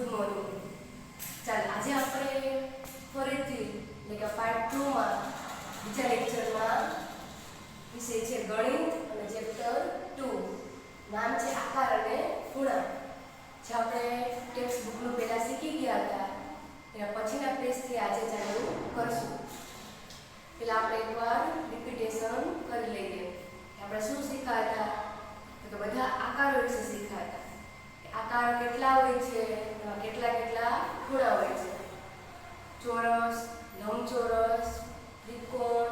Good morning. ચાલ આજે આપણે ફરીથી એટલે કે પાર્ટ 2 માં બીજા લેક્ચરમાં વિષય છે ગણિત અને ચેપ્ટર 2 નામ છે આકાર અને ખૂણા. જે આપણે ટેક્સ્ટ બુકનું પહેલા શીખી ગયા હતા એના પછીના પેજથી આજે ચાલુ કરશું. પહેલા આપણે એકવાર રિપીટેશન કરી લઈએ. આપણે શું શીખ્યા હતા તો બધા આકારો વિશે શીખ્યા હતા. આકાર કેટલા હોય છે, કેટલા કેટલા ખૂણા હોય છે. ચોરસ, લંબચોરસ, ત્રિકોણ,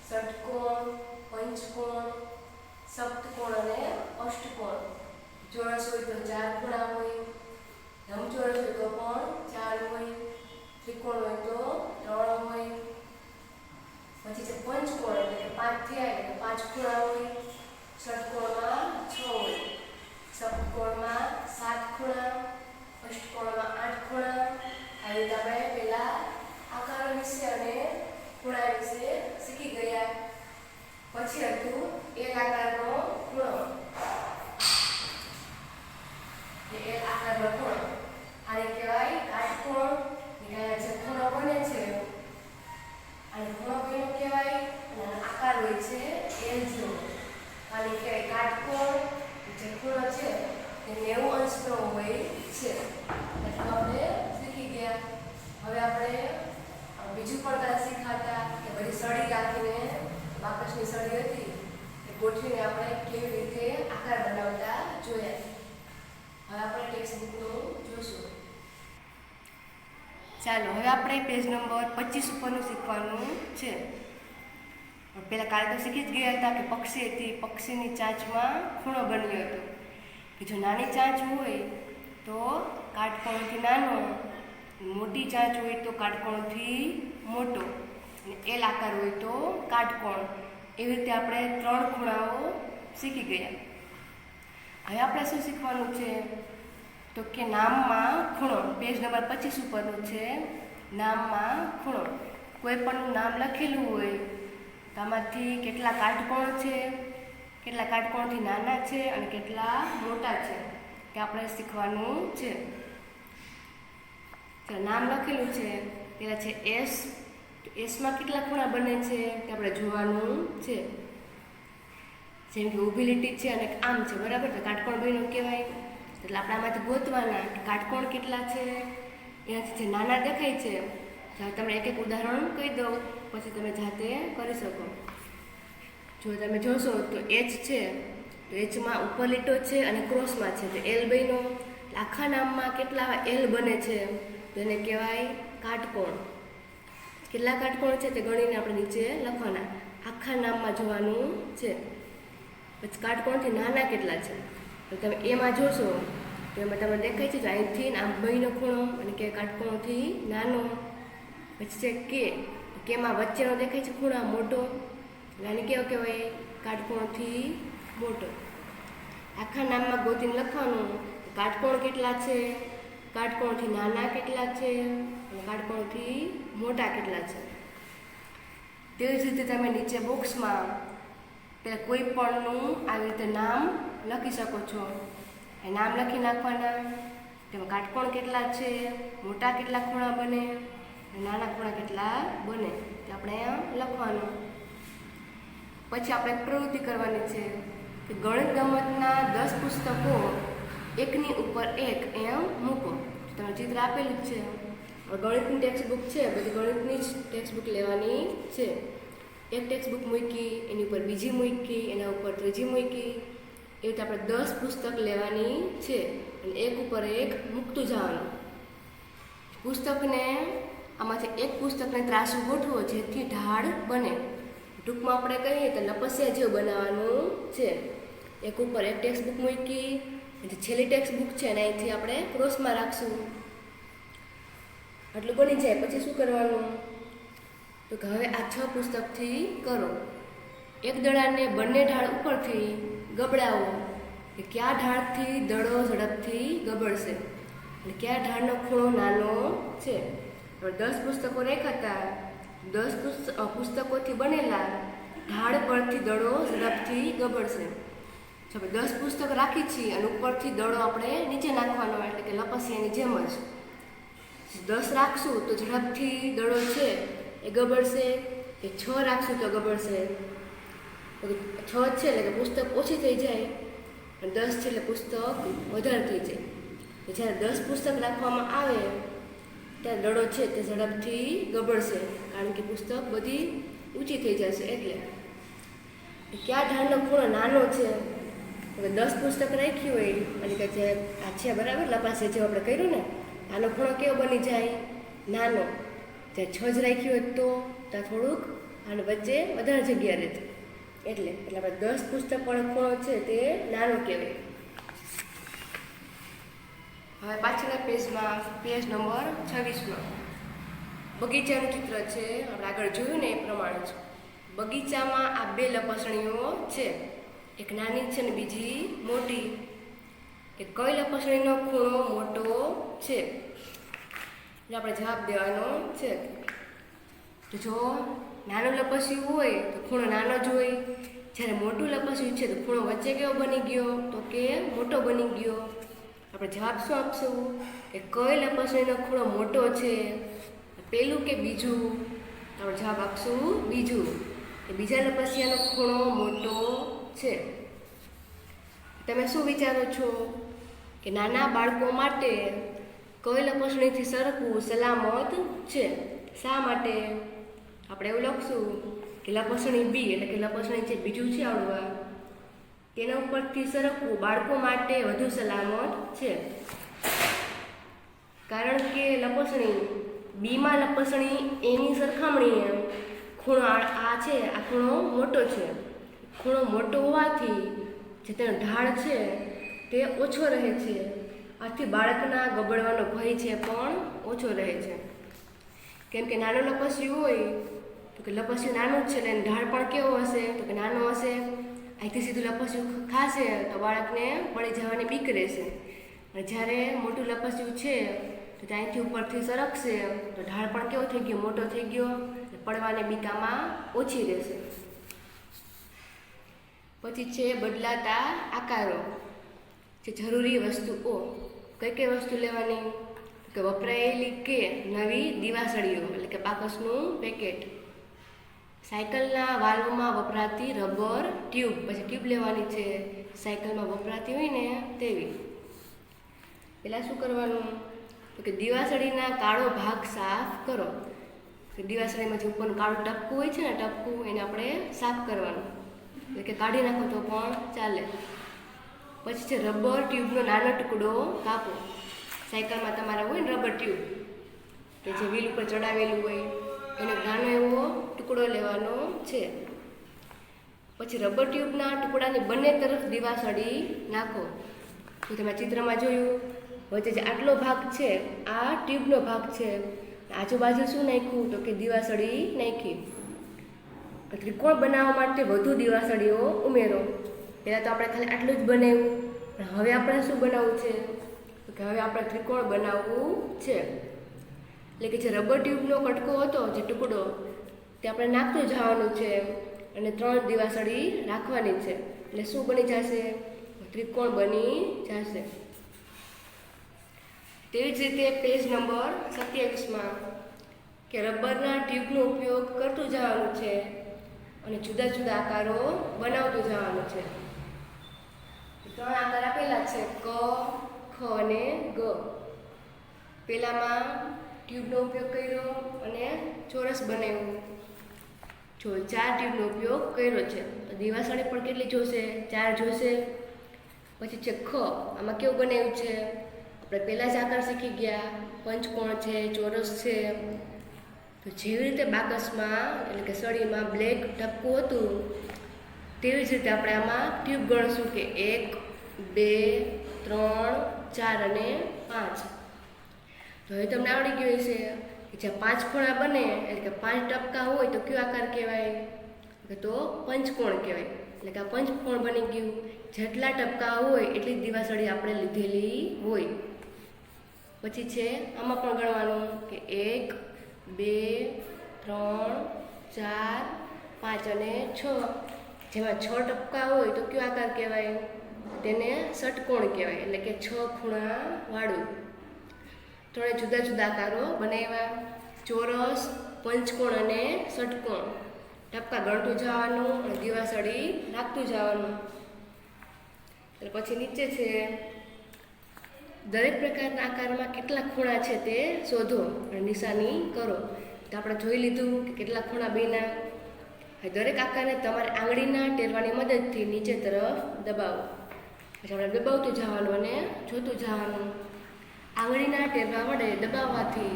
ષટકોણ, પંચકોણ, સપ્તકોણ અને અષ્ટકોણ. ચોરસ હોય તો 4 ખૂણા હોય, લંબચોરસ હોય તો પણ 4 હોય, ત્રિકોણ હોય તો 3 હોય. પછી છે પંચકોણ એટલે કે 5 થયા એટલે 5 ખૂણા હોય, ષટકોણમાં 6 હોય, સપ્તકોણમાં 7 ખૂણા, અષ્ટકોણમાં 8 ખૂણા. આવી રીતે આપણે પહેલા આકારો વિશે અને ખૂણા વિશે શીખી ગયા. પછી હતું એલ આકારનો ખૂણો. એલ આકારનો ખૂણો આને કહેવાય કાટકોણ. જે ખૂણો બને છે આને ખૂણો બન્યો કહેવાય. અને આકાર હોય છે એલ જેવો. આને કહેવાય કાટકોણ. જે ખૂણો છે તે 90 અંશનો હોય છે. એટલે આપણે શીખી ગયા. હવે આપણે બીજું પણ કાંઈ શીખાતા કે બધી સળી રાખીને બાકસની સળી હતી એ ગોઠવીને આપણે કેવી રીતે આકાર બનાવતા જોયા. હવે આપણે ટેક્સ્ટ બુકનું જોશું. ચાલો હવે આપણે પેજ નંબર 25 ઉપરનું શીખવાનું છે. પહેલાં કાલે તો શીખી જ ગયા હતા કે પક્ષી હતી, પક્ષીની ચાંચમાં ખૂણો બન્યો હતો. કે જો નાની ચાંચ હોય તો કાટકોણથી નાનો, મોટી ચાંચ હોય તો કાટકોણથી મોટો, અને એલ આકાર હોય તો કાટકોણ. એવી રીતે આપણે 3 ખૂણાઓ શીખી ગયા. હવે આપણે શું શીખવાનું છે તો કે નામમાં ખૂણો. પેજ નંબર 25 ઉપરનું છે નામમાં ખૂણો. કોઈ પણનું નામ લખેલું હોય તો આમાંથી કેટલા કાટકોણ છે, કેટલા કાટકોણથી નાના છે અને કેટલા મોટા છે તે આપણે શીખવાનું છે. નામ લખેલું છે તેના છે એસ. એસમાં કેટલા ખૂણા બને છે તે આપણે જોવાનું છે. જેમ કે ઊભી લીટી છે અને આમ છે, બરાબર? તો કાટકોણ બન્યો કહેવાય. એટલે આપણે આમાંથી ગોતવાના કે કાટકોણ કેટલા છે. એનાથી જે નાના દેખાય છે તમને એક એક ઉદાહરણ કહી દઉં, પછી તમે જાતે કરી શકો. જો તમે જોશો તો એચ છે તો એચમાં ઉપર લીટો છે અને ક્રોસમાં છે તો એલ બન્યો. આખા નામમાં કેટલા એલ બને છે તો એને કહેવાય કાટકોણ. કેટલા કાટકોણ છે તે ગણીને આપણે નીચે લખવાના. આખા નામમાં જોવાનું છે. પછી કાટકોણથી નાના કેટલા છે તો તમે એમાં જોશો તો એમાં તમને દેખાય છે કે અહીંથી આમ બહેનો ખૂણો અને કે કાટકોણથી નાનો. પછી છે કે કેમાં વચ્ચેનો દેખાય છે ખૂણા મોટો, આને કેવો કહેવાય કાટકોણથી મોટો. આખા નામમાં ગોતીને લખવાનું કાટકોણ કેટલા છે, કાટકોણથી નાના કેટલા છે અને કાટકોણથી મોટા કેટલા છે. તેવી જ રીતે તમે નીચે બોક્સમાં પેલા કોઈ પણનું આવી રીતે નામ લખી શકો છો. એ નામ લખી નાખવાના. તેમાં કાટકોણ કેટલા છે, મોટા કેટલા ખૂણા બને, નાના ખૂણા કેટલા બને તે આપણે અહીંયા લખવાનું. પછી આપણે એક પ્રવૃત્તિ કરવાની છે કે ગણિત ગમતના 10 પુસ્તકો એકની ઉપર એક એમ મૂકો. તમે ચિત્ર આપેલું જ છે. ગણિતની ટેક્સ્ટ બુક છે, બધી ગણિતની જ ટેક્સ્ટ બુક લેવાની છે. એક ટેક્સ્ટ બુક મૂકી, એની ઉપર બીજી મૂકી, એના ઉપર ત્રીજી મૂકી. એવી રીતે આપણે 10 પુસ્તક લેવાની છે અને એક ઉપર એક મૂકતું જવાનું. પુસ્તકને આમાંથી એક પુસ્તકને ત્રાસું ગોઠવો જેથી ઢાળ બને. ટૂંકમાં આપણે કહીએ તો લપસ્યા જેવું બનાવવાનું છે. એક ઉપર એક ટેક્સ્ટ બુક મૂકી, જે છેલ્લી ટેક્સ્ટ બુક છે ને અહીંથી આપણે ક્રોસમાં રાખશું. આટલું બની જાય પછી શું કરવાનું તો કે હવે આ 6 પુસ્તકથી કરો. એક દડાને બંને ઢાળ ઉપરથી ગબડાવો કે કયા ઢાળથી દડો ઝડપથી ગબડશે અને કયા ઢાળનો ખૂણો નાનો છે. હવે 10 પુસ્તકો રાખ્યા. 10 પુસ્તકોથી બનેલા ઢાળ પરથી દડો ઝડપથી ગબડશે. તો આપણે 10 પુસ્તક રાખી છીએ અને ઉપરથી દડો આપણે નીચે નાખવાનો, એટલે કે લપસિયાની જેમ જ 10 રાખશું તો ઝડપથી દડો છે એ ગબડશે, કે 6 રાખશું તો ગબડશે. 6 છે એટલે કે પુસ્તક ઓછી થઈ જાય, અને 10 છે એટલે પુસ્તક વધારે થઈ જાય. જ્યારે 10 પુસ્તક રાખવામાં આવે ત્યારે દડો છે તે ઝડપથી ગબડશે, કારણ કે પુસ્તક બધી ઊંચી થઈ જશે. એટલે કયા ઢાળનો ખૂણો નાનો છે? હવે 10 પુસ્તક રાખી હોય એટલે કે જે આ છે બરાબર લપાસે જેવું આપણે કર્યું ને, આનો ખૂણો કેવો બની જાય? નાનો. જે 6 જ રાખી હોય તો ત્યાં થોડુંક આને વચ્ચે વધારે જગ્યા રહેતી, એટલે આપણે 10 પુસ્તક વાળો ખૂણો છે તે નાનો કહેવાય. હવે પાછળના પેજમાં પેજ નંબર 26માં બગીચાનું ચિત્ર છે. આપણે આગળ જોયું ને એ પ્રમાણે જ બગીચામાં આ 2 લપસણીઓ છે, એક નાની છે ને બીજી મોટી. કે કઈ લપસણીનો ખૂણો મોટો છે? એટલે આપણે જવાબ દેવાનો છે. તો જો નાનું લપસ્યું હોય તો ખૂણો નાનો જ હોય, જ્યારે મોટું લપસ્યું છે તો ખૂણો વચ્ચે કેવો બની ગયો? તો કે મોટો બની ગયો. આપણે જવાબ શું આપશું? કે કઈ લપસણીનો ખૂણો મોટો છે, પહેલું કે બીજું? આપણે જવાબ આપશું બીજું, કે બીજા લપસિયાનો ખૂણો મોટો છે. તમે શું વિચારો છો કે નાના બાળકો માટે કઈ લપસણીથી સરકવું સલામત છે? શા માટે? આપણે એવું લખશું કે લપસણી બી એટલે કે લપસણી છે બીજું છે આવડવા, તેના ઉપરથી સરકવું બાળકો માટે વધુ સલામત છે. કારણ કે લપસણી બીમાં લપસણી એની સરખામણીએ ખૂણો આ છે, આ ખૂણો મોટો છે. ખૂણો મોટો હોવાથી જે તેનો ઢાળ છે તે ઓછો રહે છે, આથી બાળકના ગબડવાનો ભય છે પણ ઓછો રહે છે. કેમ કે નાનું લપસ્યું હોય તો કે લપસ્યું નાનું જ છે એટલે ઢાળ પણ કેવો હશે? તો કે નાનો હશે. અહીંથી સીધું લપસ્યું ખાશે તો બાળકને પડી જવાની બીક રહેશે, અને જ્યારે મોટું લપસ્યું છે તો ત્યાંથી ઉપરથી સરકશે તો ઢાળ પણ કેવો થઈ ગયો? મોટો થઈ ગયો, પડવાની બીકામાં ઓછી રહેશે. પછી છે બદલાતા આકારો. જે જરૂરી વસ્તુઓ, કઈ કઈ વસ્તુ લેવાની? કે વપરાયેલી કે નવી દિવાસળીઓ એટલે કે બાકસનું પેકેટ, સાયકલના વાલ્વમાં વપરાતી રબર ટ્યુબ, પછી ટ્યુબ લેવાની છે સાયકલમાં વપરાતી હોય ને તેવી. પહેલાં શું કરવાનું? તો કે દિવાસળીના કાળો ભાગ સાફ કરો. દિવાસળીમાં જે ઉપરનું કાળું ટપકું હોય છે ને, ટપકું એને આપણે સાફ કરવાનું, એટલે કે કાઢી નાખો તો પણ ચાલે. પછી છે રબર ટ્યુબનો નાનો ટુકડો કાપો. સાયકલમાં તમારા હોય ને રબર ટ્યુબ કે જે વ્હીલ ઉપર ચડાવેલું હોય, એનો નાનો એવો ટુકડો લેવાનો છે. પછી રબર ટ્યુબના ટુકડાની બંને તરફ દિવાસળી નાખો. તો તમે ચિત્રમાં જોયું વચ્ચે જે આટલો ભાગ છે આ ટ્યુબનો ભાગ છે, આજુબાજુ શું નાખ્યું? તો કે દિવાસળી નાખી. ત્રિકોણ બનાવવા માટે વધુ દિવાસળીઓ ઉમેરો. પહેલાં તો આપણે ખાલી આટલું જ બનાવ્યું, પણ હવે આપણે શું બનાવવું છે? તો કે હવે આપણે ત્રિકોણ બનાવવું છે. એટલે કે જે રબર ટ્યુબનો કટકો હતો, જે ટુકડો, તે આપણે નાખતું જવાનું છે અને 3 દિવાસળી રાખવાની છે. એટલે શું બની જશે? ત્રિકોણ બની જશે. તેવી જ રીતે પેજ નંબર 27માં કે રબરના ટ્યુબનો ઉપયોગ કરતું જવાનું છે અને જુદા જુદા આકારો બનાવતું જવાનું છે. 3 આકાર આપેલા છે, ક, ખ અને ગ. પહેલામાં ટ્યુબનો ઉપયોગ કર્યો અને ચોરસ બનાવ્યું. જો 4 ટ્યુબનો ઉપયોગ કર્યો છે તો દિવાસળી પણ કેટલી જોશે? 4 જોશે. પછી છે ખ, આમાં કેવું બનાવ્યું છે? આપણે પહેલાં જ આકાર શીખી ગયા, પંચકોણ છે, ચોરસ છે. તો જેવી રીતે બાકસમાં એટલે કે સળીમાં બ્લેક ટપકું હતું, તેવી જ રીતે આપણે આમાં ટ્યુબ ગણશું કે 1, 2, 3, 4 અને 5. તો હવે તમને આવડી ગયું હશે કે જ્યાં 5 ખૂણા બને એટલે કે 5 ટપકા હોય તો કયો આકાર કહેવાય? તો પંચકોણ કહેવાય. એટલે કે આ પંચકોણ બની ગયું. જેટલા ટપકા હોય એટલી જ દિવાસળી આપણે લીધેલી હોય. પછી છે આમાં પણ ગણવાનું કે 1, 2, 3, 4, 5 અને 6. જેમાં 6 ટપકા હોય તો કયો આકાર કહેવાય? તેને ષટકોણ કહેવાય, એટલે કે 6 ખૂણાવાળું. 3 જુદા જુદા આકારો બનાવ્યા: ચોરસ, પંચકોણ અને ષટકોણ. ટપકા ગણતું જવાનું અને દિવાસળી રાખતું જવાનું. એટલે પછી નીચે છે દરેક પ્રકારના આકારમાં કેટલા ખૂણા છે તે શોધો અને નિશાની કરો. તો આપણે જોઈ લીધું કે કેટલા ખૂણા બન્યા. દરેક આકારને તમારે આંગળીના ટેરવાની મદદથી નીચે તરફ દબાવો. પછી આપણે દબાવતું જવાનું અને જોતું જવાનું. આંગળીના ટેરવા વડે દબાવવાથી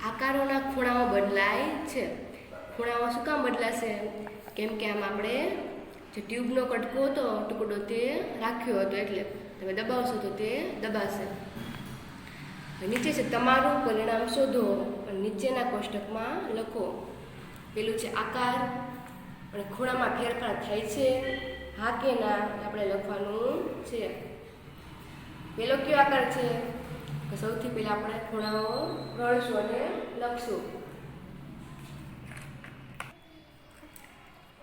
આકારોના ખૂણાઓ બદલાય છે. ખૂણાઓ શું કામ બદલાશે? કેમ કે આમ આપણે જે ટ્યુબનો કટકો હતો ટુકડો તે રાખ્યો હતો, એટલે તમે દબાવશો તો તે દબાશે. નીચે છે તમારું પરિણામ શોધો અને નીચેના કોષ્ટકમાં લખો. પેલું છે આકાર અને ખૂણામાં ફેરફાર થાય છે, હા કે ના આપણે લખવાનું છે. પેલો કયો આકાર છે? તો સૌથી પહેલા આપણે ખૂણાઓ ગણશું અને લખશું.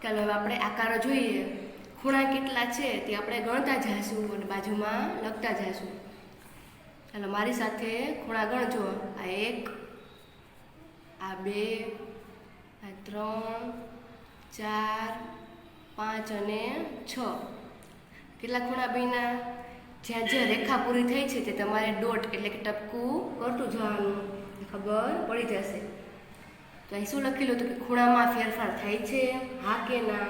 ચાલો હવે આપણે આકારો જોઈએ. ખૂણા કેટલા છે તે આપણે ગણતા જઈશું અને બાજુમાં લખતા જઈશું. ચાલો મારી સાથે ખૂણા ગણજો. આ 1, આ 2, આ 3, 4, 5 અને 6. કેટલા ખૂણા બન્યા? જ્યાં જ્યાં રેખા પૂરી થઈ છે તે તમારે ડોટ એટલે કે ટપકું કરતું જવાનું, ખબર પડી જશે. તો અહીં શું લખેલું હતું કે ખૂણામાં ફેરફાર થાય છે, હા કે ના.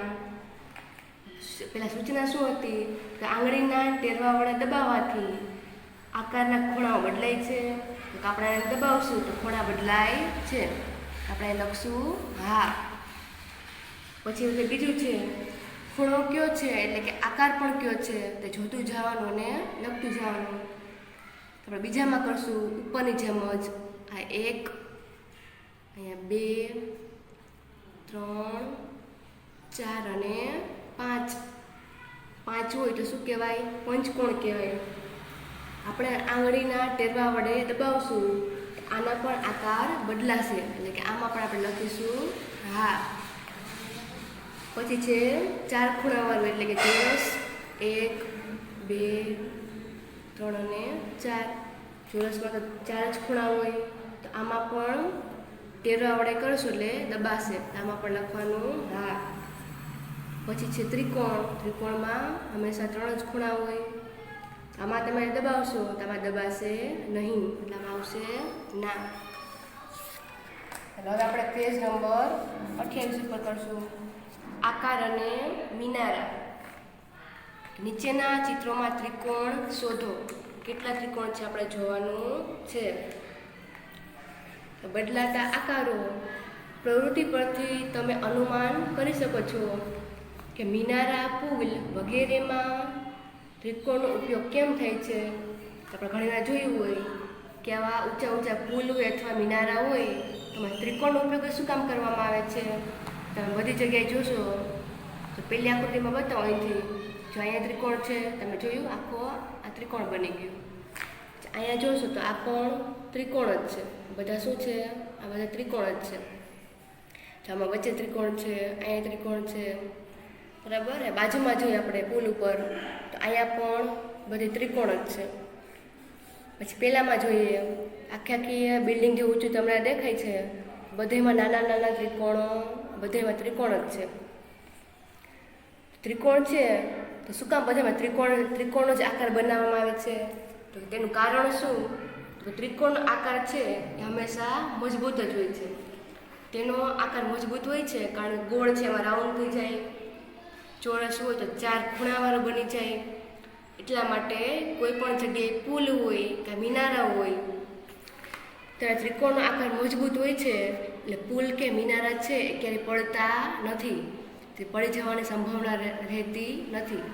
પેલા સૂચના શું હતી કે આંગળીના ટેરવા વડે દબાવવાથી આકારના ખૂણાઓ બદલાય છે. તો આપણે એને દબાવશું તો ખૂણા બદલાય છે. આપણે લખશું હા. પછી બીજું છે ખૂણો કયો છે એટલે કે આકાર પણ કયો છે તે જોતું જવાનું અને લખતું જવાનું. આપણે બીજામાં કરશું ઉપરની જેમ જ. આ 1, અહીંયા 2, 3, 4 અને 5. 5 હોય તો શું કહેવાય? પંચકોણ કહેવાય. આપણે આંગળીના ટેરવા વડે દબાવશું આના પણ આકાર બદલાશે, એટલે કે આમાં પણ આપણે લખીશું હા. પછી છે 4 ખૂણાવાળું એટલે કે ચોરસ. 1, 2, 3 અને 4. ચોરસમાં તો 4 જ ખૂણા હોય, તો આમાં પણ ટેરવા વડે કરશું એટલે દબાશે, આમાં પણ લખવાનું હા. પછી છે ત્રિકોણ. ત્રિકોણમાં હંમેશા 3 જ ખૂણા હોય. આમાં તમે દબાવશો તો આમાં દબાશે નહીં, એટલે આમાં આવશે ના. હવે આપણે પેજ નંબર 28 ઉપર કરશું આકાર અને મિનારા. નીચેના ચિત્રોમાં ત્રિકોણ શોધો. કેટલા ત્રિકોણ છે આપણે જોવાનું છે. બદલાતા આકારો. પ્રવૃત્તિ પરથી તમે અનુમાન કરી શકો છો કે મિનારા, પુલ વગેરેમાં ત્રિકોણનો ઉપયોગ કેમ થાય છે. આપણે ઘણીવાર જોયું હોય કે આવા ઊંચા ઊંચા પુલ હોય અથવા મિનારા હોય તો ત્રિકોણનો ઉપયોગ શું કામ કરવામાં આવે છે? તમે બધી જગ્યાએ જોશો તો પહેલી આકૃતિમાં બતાવો અહીંથી. જો અહીંયા ત્રિકોણ છે, તમે જોયું આખો આ ત્રિકોણ બની ગયું. અહીંયા જોશો તો આ કોણ ત્રિકોણ જ છે. બધા શું છે? આ બધા ત્રિકોણ જ છે. તો આમાં વચ્ચે ત્રિકોણ છે, અહીંયા ત્રિકોણ છે, બરાબર. બાજુમાં જોઈએ આપણે પુલ ઉપર તો અહીંયા પણ બધી ત્રિકોણ જ છે. પછી પહેલામાં જોઈએ આખી બિલ્ડિંગ જે ઊંચું તમને દેખાય છે બધેમાં નાના નાના ત્રિકોણો, બધેમાં ત્રિકોણ જ છે. ત્રિકોણ છે તો શું કામ બધામાં ત્રિકોણનો જ આકાર બનાવવામાં આવે છે? તો તેનું કારણ શું? તો ત્રિકોણનો આકાર છે એ હંમેશા મજબૂત જ હોય છે. તેનો આકાર મજબૂત હોય છે કારણ કે ગોળ છે એમાં રાઉન્ડ થઈ જાય, ચોરસ હોય તો 4 ખૂણાવાળો બની જાય. એટલા માટે કોઈ પણ જગ્યાએ પુલ હોય કે મિનારા હોય ત્યારે ત્રિકોણનો આકાર મજબૂત હોય છે, એટલે પુલ કે મિનારા છે એ ક્યારેય પડતા નથી, તે પડી જવાની સંભાવના રહેતી નથી.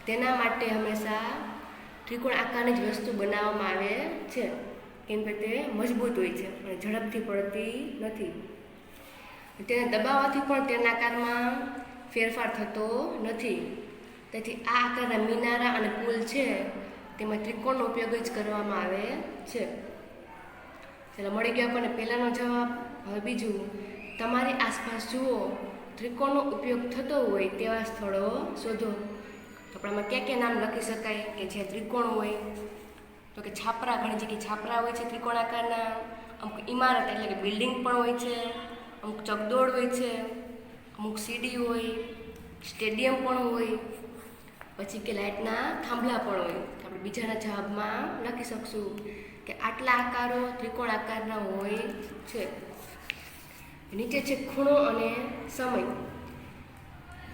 તેના માટે હંમેશા ત્રિકોણ આકારની જ વસ્તુ બનાવવામાં આવે છે, કેમ કે તે મજબૂત હોય છે અને ઝડપથી પડતી નથી. તેને દબાવવાથી પણ તેના આકારમાં ફેરફાર થતો નથી. તેથી આ આકારના મિનારા અને પુલ છે તેમાં ત્રિકોણનો ઉપયોગ જ કરવામાં આવે છે. ચાલો મળી ગયો આપણને પહેલાંનો જવાબ. હવે બીજું, તમારી આસપાસ જુઓ ત્રિકોણનો ઉપયોગ થતો હોય તેવા સ્થળો શોધો. તો આપણે આમાં ક્યાં નામ લખી શકાય કે જે ત્રિકોણ હોય? તો કે છાપરા, ઘણી જગ્યાએ છાપરા હોય છે ત્રિકોણાકારના, અમુક ઇમારત એટલે કે બિલ્ડિંગ પણ હોય છે, અમુક ચકદોડ હોય છે, અમુક સીડી હોય, સ્ટેડિયમ પણ હોય, પછી કે લાઇટના થાંભલા પણ હોય. આપણે બીજાના જવાબમાં લખી શકશું કે આટલા આકારો ત્રિકોણ આકારના હોય છે. નીચે છે ખૂણો અને સમય.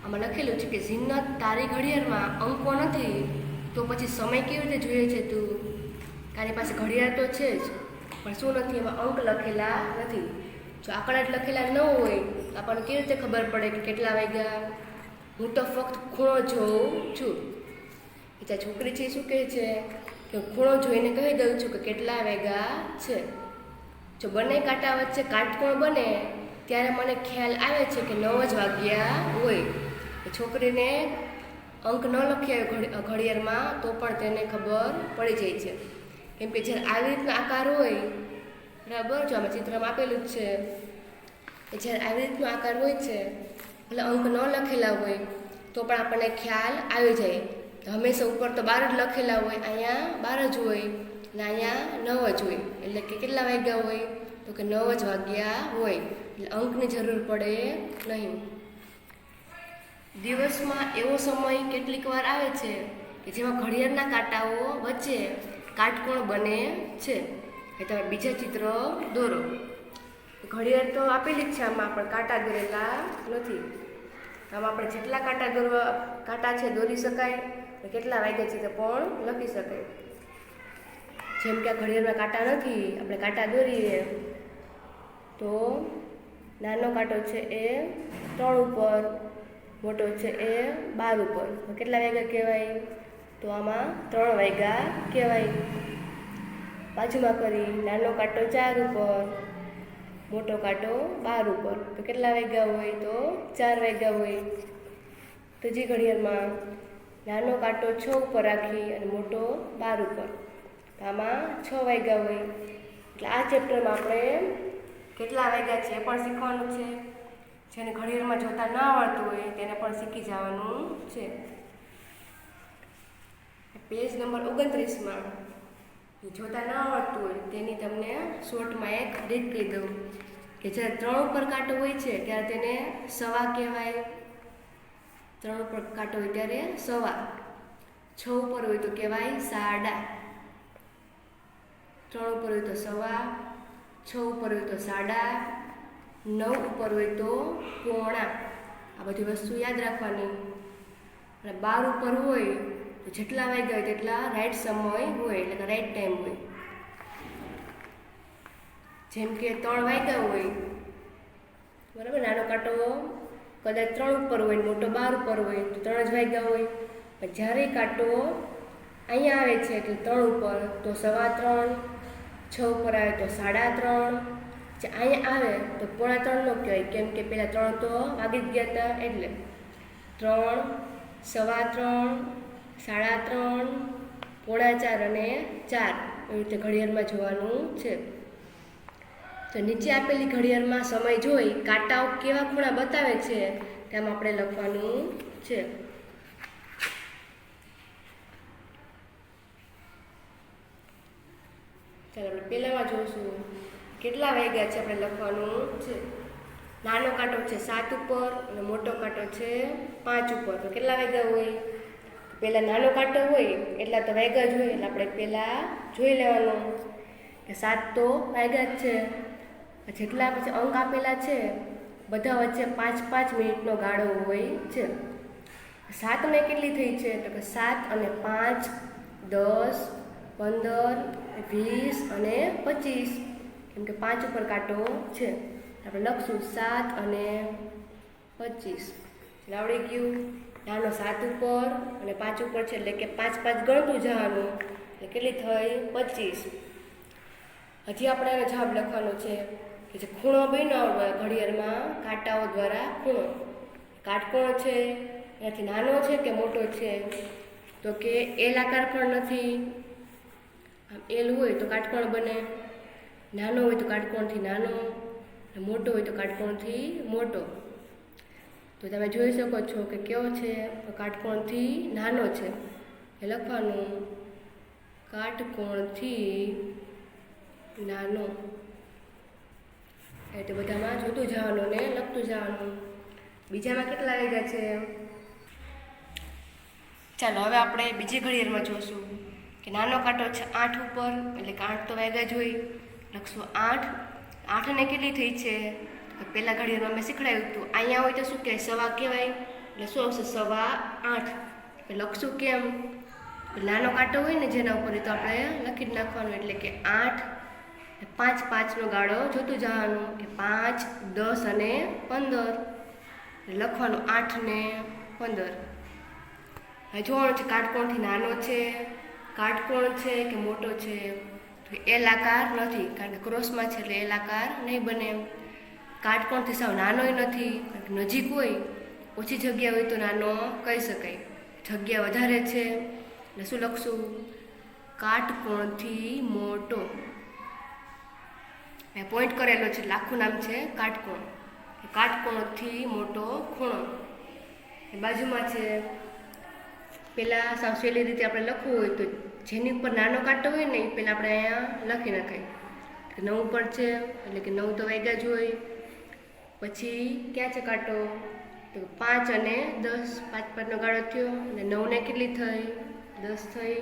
આમાં લખેલું છે કે ઝીનત, તારી ઘડિયાળમાં અંકો નથી તો પછી સમય કેવી રીતે જોઈએ છે તું? તારી પાસે ઘડિયાળ તો છે જ, પણ શું નથી? એમાં અંક લખેલા નથી. જો આંકડા જ લખેલા ન હોય તો આપણને કેવી રીતે ખબર પડે કે કેટલા વાગ્યા? હું તો ફક્ત ખૂણો જોઉં છું. એટલે છોકરી છે શું કહે છે કે ખૂણો જોઈને કહી દઉં છું કે કેટલા વાગ્યા છે. જો બંને કાંટા વચ્ચે કાટકોણ બને ત્યારે મને ખ્યાલ આવે છે કે 9 જ વાગ્યા હોય. છોકરીને અંક ન લખ્યા ઘડિયાળમાં તો પણ તેને ખબર પડી જાય છે, કેમ કે જ્યારે આવી રીતના આકાર હોય, બરાબર, જો આમાં ચિત્રમાં આપેલું જ છે કે જ્યારે આવી રીતનો આકાર હોય છે એટલે અંક ન લખેલા હોય તો પણ આપણને ખ્યાલ આવી જાય. હંમેશા ઉપર તો 12 જ લખેલા હોય, અહીંયા 12 જ હોય અને અહીંયા 9 જ હોય. એટલે કે કેટલા વાગ્યા હોય? તો કે 9 જ વાગ્યા હોય. એટલે અંકની જરૂર પડે નહીં. દિવસમાં એવો સમય કેટલીક વાર આવે છે કે જેમાં ઘડિયાળના કાંટાઓ વચ્ચે કાટકોણ બને છે. એ તમે બીજા ચિત્ર દોરો. ઘડિયાળ તો આપેલી જ છે, આમાં પણ કાંટા દોરેલા નથી. આમાં આપણે જેટલા કાંટા છે દોરી શકાય, કેટલા વાગ્યા છે તે પણ લખી શકાય. જેમ કે આ ઘડિયાળમાં કાંટા નથી, આપણે કાંટા દોરીએ તો નાનો કાંટો છે એ 3 ઉપર, મોટો છે એ 12 ઉપર. તો કેટલા વાગ્યા કહેવાય? તો આમાં 3 વાગ્યા કહેવાય. બાજુમાં કરી નાનો કાંટો 4 ઉપર, મોટો કાંટો 12 ઉપર. તો કેટલા વાગ્યા હોય? તો 4 વાગ્યા હોય. ત્રીજી ઘડિયાળમાં નાનો કાંટો 6 ઉપર રાખી અને મોટો 12 ઉપર. તો આમાં 6 વાગ્યા હોય. એટલે આ ચેપ્ટરમાં આપણે કેટલા વાગ્યા છે એ પણ શીખવાનું છે. જેને ઘડિયાળમાં જોતા ન આવડતું હોય તેને પણ શીખી જવાનું છે. પેજ નંબર 29માં જોતા ન આવડતું હોય તેની તમને શોર્ટમાં એક રીત કહી દઉં કે જ્યારે 3 ઉપર કાંટો હોય છે ત્યારે તેને સવા કહેવાય. 3 ઉપર કાંટો હોય ત્યારે સવા. 6 ઉપર હોય તો કહેવાય સાડા. 3 ઉપર હોય તો સવા, 6 ઉપર હોય તો સાડા, 9 ઉપર હોય તો પોણા. આ બધી વસ્તુ યાદ રાખવાની. અને 12 ઉપર હોય તો જેટલા વાગ્યા હોય તેટલા રાઈટ સમય હોય, એટલે કે રાઈટ ટાઈમ હોય. જેમ કે 3 વાગ્યા હોય, બરાબર, નાનો કાંટો કદાચ 3 ઉપર હોય ને મોટો 12 ઉપર હોય તો 3 જ વાગ્યા હોય. પણ જ્યારે કાંટો અહીંયા આવે છે એટલે 3 ઉપર તો સવા 3, 6 ઉપર આવે તો સાડા 3, જે અહીંયા આવે તો પોણા 3 નો કહેવાય, કેમ કે પહેલાં 3 તો વાગી જ ગયા હતા. એટલે 3, સવા 3, સાડા 3, પોણા 4 અને 4 એવી રીતે ઘડિયાળમાં જોવાનું છે. તો નીચે આપેલી ઘડિયાળમાં સમય જોઈ કાંટાઓ કેવા ખૂણા બતાવે છે તેમ આપણે લખવાનું છે. ચાલો આપણે પહેલામાં જોઈશું કેટલા વાગ્યા છે આપણે લખવાનું છે. નાનો કાંટો છે 7 ઉપર અને મોટો કાંટો છે 5 ઉપર. તો કેટલા વાગ્યા હોય? પહેલાં નાનો કાંટો હોય એટલા તો વાગ્યા જ હોય, એટલે આપણે પહેલાં જોઈ લેવાનું કે 7 તો વાગ્યા જ છે. જેટલા પછી અંક આપેલા છે બધા વચ્ચે 5-5 મિનિટનો ગાળો હોય છે. 7 ને કેટલી થઈ છે? તો કે 7 અને 5 10, 15, 20 અને 25. કેમ કે 5 ઉપર કાંટો છે. આપણે લખશું 7 અને 25. એટલે આવડી ગયું. નાનો 7 ઉપર અને 5 ઉપર છે એટલે કે 5-5 ગણતું જવાનું, એટલે કેટલી થઈ? 25. હજી આપણે એનો જવાબ લખવાનો છે કે જે ખૂણો બન્યો ઘડિયાળમાં કાંટાઓ દ્વારા ખૂણો. કાટકોણ છે એનાથી નાનો છે કે મોટો છે? તો કે એલ આકાર પણ નથી. આમ એલ હોય તો કાટકોણ બને. નાનો હોય તો કાટકોણથી નાનો, મોટો હોય તો કાટકોણથી મોટો. તો તમે જોઈ શકો છો કે કેવો છે, કાટકોણથી નાનો છે. એ લખવાનું કાટકોણથી નાનો. એટલે બધામાં જોતું જવાનું ને લખતું જવાનું. બીજામાં કેટલા વાગ્યા છે? ચાલો હવે આપણે બીજી ઘડિયાળમાં જોશું કે નાનો કાંટો છે 8 ઉપર, એટલે કે 8 તો વાગ્યા જ હોય. લખશું 8. 8 ને કેટલી થઈ છે? પહેલાં ઘડિયાળમાં મેં શીખડાવ્યું હતું. અહીંયા હોય તો શું કહેવાય? સવા કહેવાય. એટલે શું આવશે? 8:15. લખશું કેમ? નાનો કાંટો હોય ને જેના ઉપર તો આપણે લખી જ નાખવાનું. એટલે કે 8, 5 5નો ગાળો જોતું જવાનું કે 5, 10 અને 15. લખવાનું 8 ને 15. હવે જોવાનું છે કાટકોણથી નાનો છે, કાટકોણ છે કે મોટો છે. તો એલ આકાર નથી, કારણ કે ક્રોસમાં છે એટલે એલ આકાર નહીં બને. કાટકોણથી સાવ નાનોય નથી, કારણ કે નજીક હોય, ઓછી જગ્યા હોય તો નાનો કહી શકાય. જગ્યા વધારે છે એટલે શું લખશું? કાટકોણથી મોટો. મેં પોઈન્ટ કરેલો છે એટલે આખું નામ છે કાટકોણ. કાટકોણથી મોટો ખૂણો. એ બાજુમાં છે, પહેલાં સાવ સહેલી રીતે આપણે લખવું હોય તો જેની ઉપર નાનો કાંટો હોય ને એ પહેલાં આપણે અહીંયા લખી નખાય. 9 ઉપર છે એટલે કે 9 તો વાગ્યા જ હોય. પછી ક્યાં છે કાંટો? તો 5 અને 10, 5 5નો ગાળો થયો અને 9 ને કેટલી થઈ? 10 થઈ.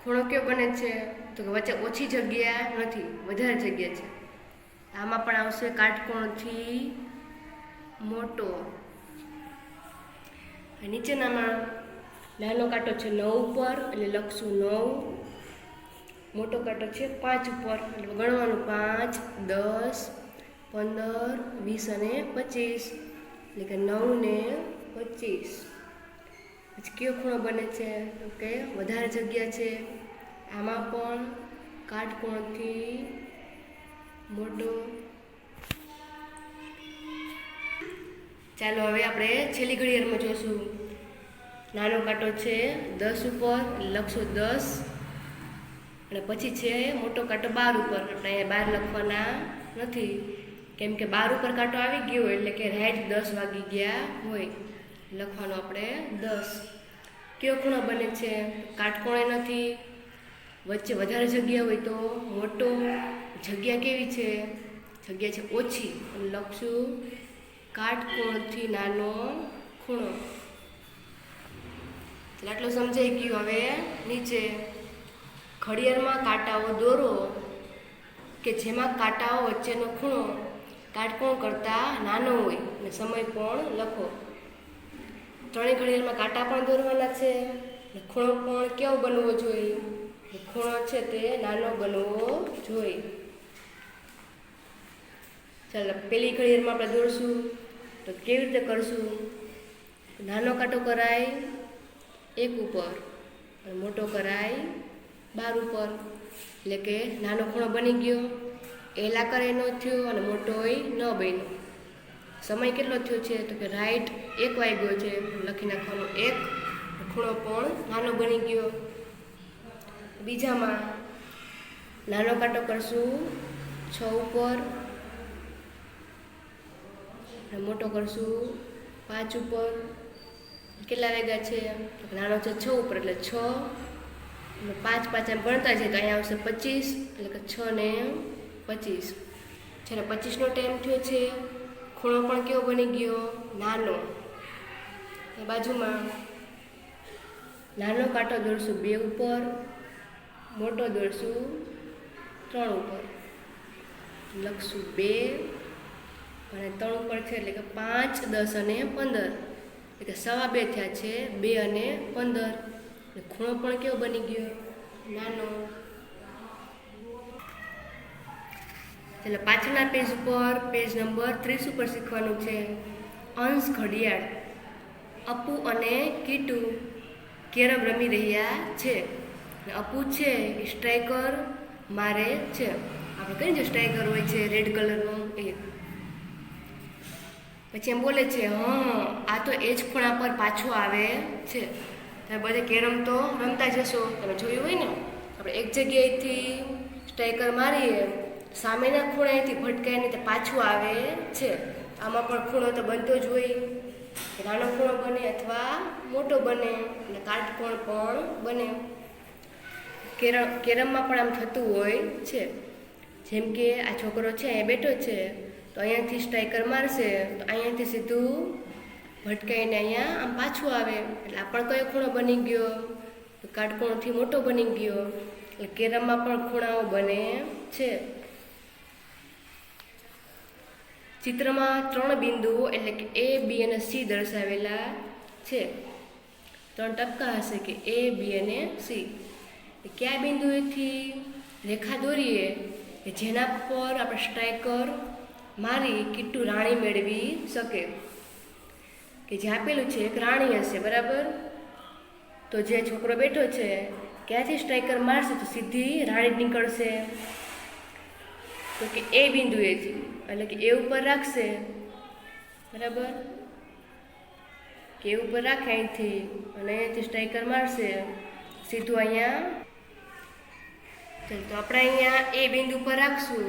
ખૂણો કયો બને છે? તો કે વચ્ચે ઓછી જગ્યા નથી, વધારે જગ્યા છે. આમાં પણ આવશે કાટકોણથી મોટો. નીચેનામાં નાનો કાંટો છે 9 ઉપર એટલે લખશું 9. મોટો કાંટો છે 5 ઉપર એટલે ગણવાનું 5, 10, 15, 20 અને 25. એટલે કે 9 ને 25. પછી કયો ખૂણો બને છે? તો કે વધારે જગ્યા છે. આમાં પણ કાટકોણથી મોટો. ચાલો હવે આપણે છેલ્લી ઘડિયાળમાં જોઈશું. નાનો કાંટો છે 10 ઉપર લખશું 10. અને પછી છે મોટો કાંટો 12 ઉપર. આપણે અહીંયા 12 લખવાના નથી, કેમ કે 12 ઉપર કાંટો આવી ગયો હોય એટલે કે રાઈટ 10 વાગી ગયા હોય. લખવાનું આપણે 10. કયો ખૂણો બને છે? કાટકોણે નથી, વચ્ચે વધારે જગ્યા હોય તો મોટો. જગ્યા કેવી છે? જગ્યા છે ઓછી. લખશું કાટકોણથી નાનો ખૂણો. એટલે આટલું સમજાઈ ગયું. હવે નીચે ઘડિયાળમાં કાંટાઓ દોરો કે જેમાં કાંટાઓ વચ્ચેનો ખૂણો કાટકોણ કરતાં નાનો હોય અને સમય પણ લખો. ત્રણેય ઘડિયાળમાં કાંટા પણ દોરવાના છે. ખૂણો પણ કેવો બનવો જોઈએ? ખૂણો છે તે નાનો બનવો જોઈએ. ચાલો પેલી ઘડિયાળમાં આપણે દોરશું તો કેવી રીતે કરશું? નાનો કાંટો કરાય 1 ઉપર અને મોટો કરાય 12 ઉપર. એટલે કે નાનો ખૂણો બની ગયો, એલ આકાર ન થયો અને મોટોય ન બન્યો. સમય કેટલો થયો છે? તો કે રાઈટ 1 વાગ્યો છે. લખી નાખવાનો 1. ખૂણો પણ નાનો બની ગયો. બીજામાં નાનો કાંટો કરશું 6 ઉપર અને મોટો કરશું 5 ઉપર. કેટલા વાગ્યા છે? તો નાનો છે 6 ઉપર એટલે 6 અને 5 5 એમ ગણતા છે તો અહીંયા આવશે 25. એટલે કે 6 ને 25. જ્યારે 25નો ટાઈમ થયો છે. ખૂણો પણ કેવો બની ગયો? નાનો. બાજુમાં નાનો કાંટો દોરશું 2 ઉપર, મોટો દોરશું 3 ઉપર. લખશું 2 અને 3 ઉપર છે એટલે કે 5, 10 અને 15. એટલે કે 2.5 થયા છે. 2 અને 15. એટલે ખૂણો પણ કેવો બની ગયો? નાનો. એટલે પાછળના પેજ ઉપર પેજ નંબર 30 ઉપર શીખવાનું છે અંશ ઘડિયાળ. અપુ અને કીટુ કેરમ રમી રહ્યા છે. અપુ છે એ સ્ટ્રાઈકર મારે છે. આપણે કહીએ જે સ્ટ્રાઈકર હોય છે રેડ કલરનો એ. પછી એમ બોલે છે આ તો એ જ ખૂણા પર પાછો આવે છે. તમે બધે કેરમ તો રમતા જશો, તમે જોયું હોય ને. આપણે એક જગ્યાએથી સ્ટ્રાઈકર મારીએ, સામેના ખૂણાએથી ભટકાઈને તે પાછું આવે છે. આમાં પણ ખૂણો તો બનતો જ હોય, નાનો ખૂણો બને અથવા મોટો બને અને કાટકોણ પણ બને. કેરમમાં પણ આમ થતું હોય છે. જેમ કે આ છોકરો છે અહીંયા બેઠો છે, તો અહીંયાથી સ્ટ્રાઈકર મારશે તો અહીંયાથી સીધું ભટકાઈને અહીંયા આમ પાછું આવે, એટલે આ પણ કયો ખૂણો બની ગયો, તો કાટકોણથી મોટો બની ગયો. એટલે કેરમમાં પણ ખૂણાઓ બને છે. ચિત્રમાં 3 બિંદુઓ એટલે કે A, B અને C દર્શાવેલા છે. 3 ટપકા હશે કે A, B અને C. કયા બિંદુએથી રેખા દોરીએ કે જેના પર આપણે સ્ટ્રાઈકર મારી કિટ્ટુ રાણી મેળવી શકે. કે જે આપેલું છે એક રાણી હશે, બરાબર. તો જે છોકરો બેઠો છે ક્યાંથી સ્ટ્રાઈકર મારશે તો સીધી રાણી નીકળશે. તો કે એ બિંદુએથી, એટલે કે એ ઉપર રાખશે, બરાબર. કે એ ઉપર રાખે અહીંથી અને અહીંયાથી સ્ટ્રાઈકર મારશે સીધું અહીંયા. તો આપણે અહીંયા એ બિંદુ પર રાખશું,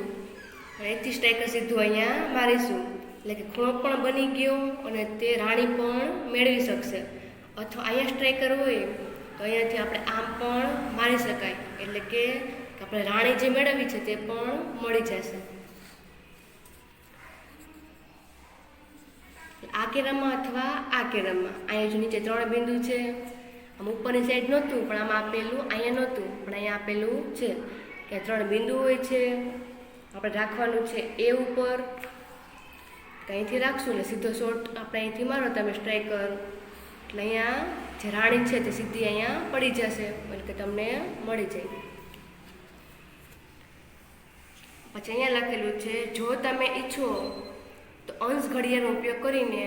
અહીંથી સ્ટ્રાઈકર સીધું અહીંયા મારીશું, એટલે કે ખૂણો પણ બની ગયો અને તે રાણી પણ મેળવી શકશે. અથવા અહીંયા સ્ટ્રાઈકર હોય તો અહીંયાથી આપણે આમ પણ મારી શકાય, એટલે કે આપણે રાણી જે મેળવી છે તે પણ મળી જશે. આ કેરમમાં અથવા આ કેરમમાં અહીંયા જો નીચે 3 બિંદુ છે, આમ ઉપરની સાઈડ નહોતું પણ આમાં આપેલું, અહીંયા નહોતું પણ અહીંયા આપેલું છે કે 3 બિંદુ હોય છે. આપણે રાખવાનું છે એ ઉપર, અહીંથી રાખશું એટલે સીધો શોટ આપણે અહીંથી મારો તમે સ્ટ્રાઈકર, એટલે અહીંયા જે રાણી છે તે સીધી અહીંયા પડી જશે, એટલે કે તમને મળી જાય. પછી અહીંયા લખેલું છે જો તમે ઈચ્છો તો અંશ ઘડિયાળનો ઉપયોગ કરીને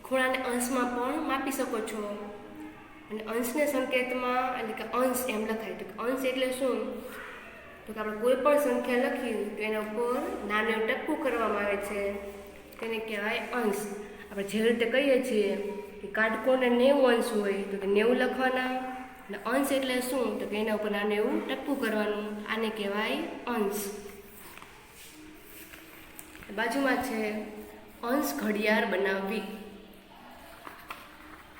ખૂણાને અંશમાં પણ માપી શકો છો. અને અંશને સંકેતમાં એટલે કે અંશ એમ લખાય. તો અંશ એટલે શું? તો કે આપણે કોઈ પણ સંખ્યા લખી તો એના ઉપર નાનું ટપકું કરવામાં આવે છે, તેને કહેવાય અંશ. આપણે જે રીતે કહીએ છીએ કે કાટકોણને 90 અંશ હોય તો કે 90 લખવાના, અને અંશ એટલે શું? તો કે એના ઉપર નાનું એવું ટપકું કરવાનું, આને કહેવાય અંશ. બાજુમાં છે અંશ ઘડિયાળ બનાવવી.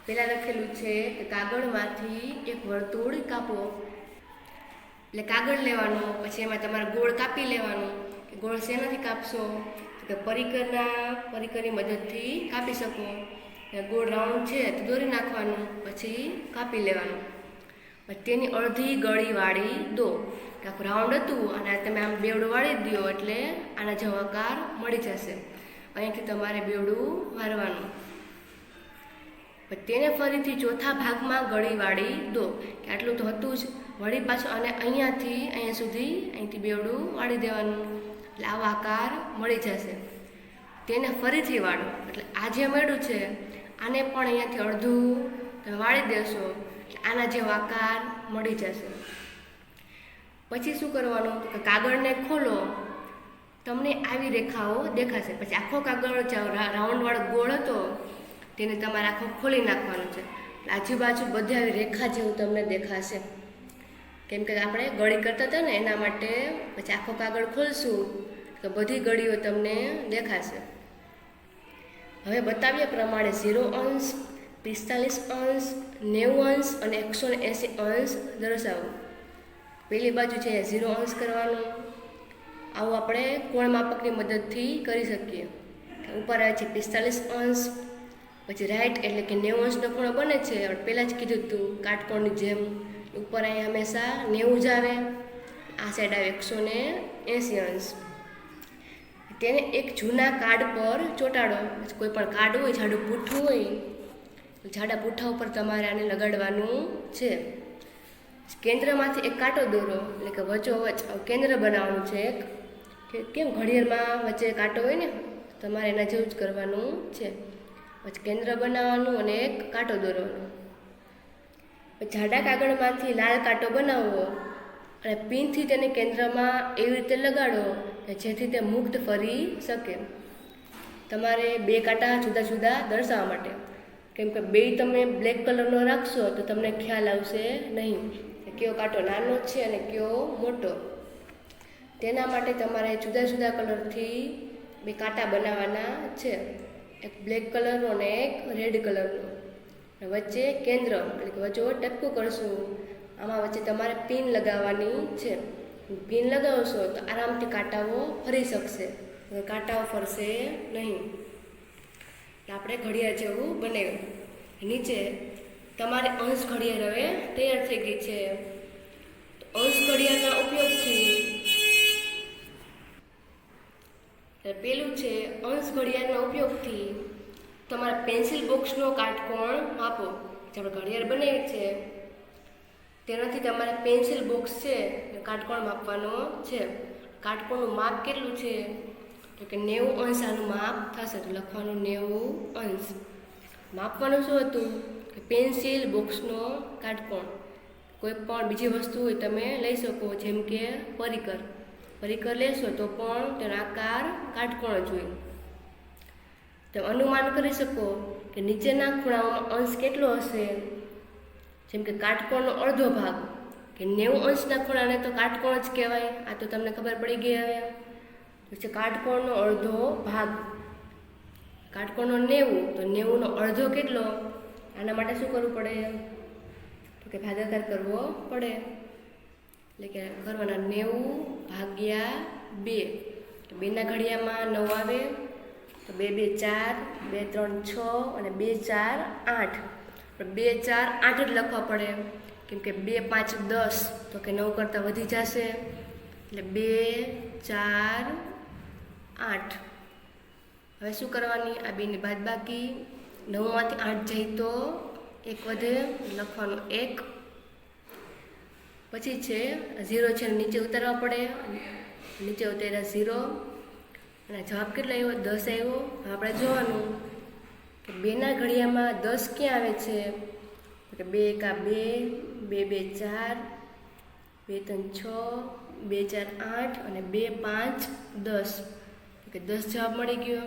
પહેલાં લખેલું છે કે કાગળમાંથી એક વર્તુળ કાપો. એટલે કાગળ લેવાનું, પછી એમાં તમારે ગોળ કાપી લેવાનું. કે ગોળ શેનાથી કાપશો? તો કે પરિકરની મદદથી કાપી શકો. ગોળ રાઉન્ડ છે તો દોરી નાખવાનું, પછી કાપી લેવાનું. પછી તેની અડધી ગળી વાળી દો. કે આખું રાઉન્ડ હતું અને તમે આમ બેવડું વાળી દો એટલે આના જેવો આકાર મળી જશે. અહીંયાથી તમારે બેવડું વારવાનું. તેને ફરીથી ચોથા ભાગમાં ગળી વાળી દો. કે આટલું તો હતું જ, વળી પાછું અને અહીંયા સુધી અહીંથી બેવડું વાળી દેવાનું, એટલે આવો આકાર મળી જશે. તેને ફરીથી વાળો, એટલે આ જે મળ્યું છે આને પણ અહીંયાથી અડધું તમે વાળી દેશો એટલે આના જેવો આકાર મળી જશે. પછી શું કરવાનું? તો કાગળને ખોલો, તમને આવી રેખાઓ દેખાશે. પછી આખો કાગળ રાઉન્ડવાળો ગોળ હતો તેને તમારે આખો ખોલી નાખવાનો છે. આજુબાજુ બધી આવી રેખા જેવું તમને દેખાશે, કેમ કે આપણે ગળી કરતા હતા ને એના માટે. પછી આખો કાગળ ખોલશું તો બધી ગળીઓ તમને દેખાશે. હવે બતાવ્યા પ્રમાણે 0 અંશ, 45 અંશ, 90 અંશ અને 180 અંશ દર્શાવો. પહેલી બાજુ છે 0 અંશ કરવાનું. આવું આપણે કોણ માપકની મદદથી કરી શકીએ. ઉપર આવે છે 45 અંશ, પછી રાઈટ એટલે કે 90 અંશનો ખૂણો બને છે. આપણે પહેલાં જ કીધું હતું કાટકોણની જેમ. ઉપર અહીંયા હંમેશા 90 જ આવે, આ સાઈડ આવે 180 અંશ. તેને એક જૂના કાર્ડ પર ચોંટાડો. કોઈ પણ કાર્ડ હોય, જાડું પૂઠું હોય, જાડા પૂઠા ઉપર તમારે આને લગાડવાનું છે. કેન્દ્રમાંથી એક કાંટો દોરો, એટલે કે વચ્ચોવચ્ચ કેન્દ્ર બનાવવાનું છે. કેમ ઘડિયાળમાં વચ્ચે કાંટો હોય ને, તમારે એના જેવું જ કરવાનું છે. પછી કેન્દ્ર બનાવવાનું અને એક કાંટો દોરવાનો. જાડા કાગળમાંથી લાલ કાંટો બનાવવો અને પિનથી તેને કેન્દ્રમાં એવી રીતે લગાડો કે જેથી તે મુક્ત ફરી શકે. તમારે 2 કાંટા જુદા જુદા દર્શાવવા માટે, કેમ કે 2 તમે બ્લેક કલરનો રાખશો તો તમને ખ્યાલ આવશે નહીં કયો કાંટો નાનો છે અને કયો મોટો. તેના માટે તમારે જુદા જુદા કલરથી બે કાંટા બનાવવાના છે, એક બ્લેક કલરનો અને એક રેડ કલરનો. વચ્ચે કેન્દ્ર એટલે કે વચ્ચે ટપકું કરશું. આમાં વચ્ચે તમારે પિન લગાવવાની છે. પિન લગાવશો તો આરામથી કાંટાઓ ફરી શકશે, કાંટાઓ ફરશે નહીં. આપણે ઘડિયાળ જેવું બનાવ્યું. નીચે તમારે અંશ ઘડિયાળ હવે તૈયાર થઈ ગઈ છે. તો અંશ ઘડિયાળના ઉપયોગથી પેલું છે, અંશ ઘડિયાળના ઉપયોગથી તમારા પેન્સિલ બોક્સનો કાટકોણ માપો. જે આપણે ઘડિયાળ બનાવી છે તેનાથી તમારે પેન્સિલ બોક્સ છે કાટકોણ માપવાનો છે. કાટકોણનું માપ કેટલું છે તો કે 90 અંશ આનું માપ થશે. તો લખવાનું 90 અંશ. માપવાનું શું હતું કે પેન્સિલ બોક્સનો કાટકોણ. કોઈ પણ બીજી વસ્તુ હોય તમે લઈ શકો, જેમ કે પરિકર લેશો તો પણ તેનો આકાર કાટકોણ જ હોય. તમે અનુમાન કરી શકો કે નીચેના ખૂણાઓમાં અંશ કેટલો હશે. જેમ કે કાટકોણનો અડધો ભાગ, કે 90 અંશના ખૂણાને તો કાટકોણ જ કહેવાય. આ તો તમને ખબર પડી ગઈ. હવે પછી કાટકોણનો અડધો ભાગ, કાટકોણનો 90, તો 90નો અડધો કેટલો. આના માટે શું કરવું પડે તો કે ભાગાકાર કરવો પડે. એટલે કે કરવાના 90 ભાગ્યા 2. તો 2ના ઘડિયામાં 9 આવે, તો 2 2 4, 2 3 6 અને 2 4 8. પણ 2 4 8 જ લખવા પડે, કેમ કે 2 5 10, તો કે 9 કરતાં વધી જશે. એટલે 2 4 8. હવે શું કરવાની, આ બેની બાદબાકી. 9માંથી 8 જાય તો 1 વધે, લખવાનું 1. પછી છે 0 છે, નીચે ઉતારવા પડે. નીચે ઉતાર્યા 0 અને જવાબ કેટલો આવ્યો 10 આવ્યો. આપણે જોવાનું કે 2ના ઘડિયામાં 10 ક્યાં આવે છે તો કે 2 1 2, 2 2 4, 2 3 6, 2 4 8 અને 2 5 10. તો કે 10 જવાબ મળી ગયો.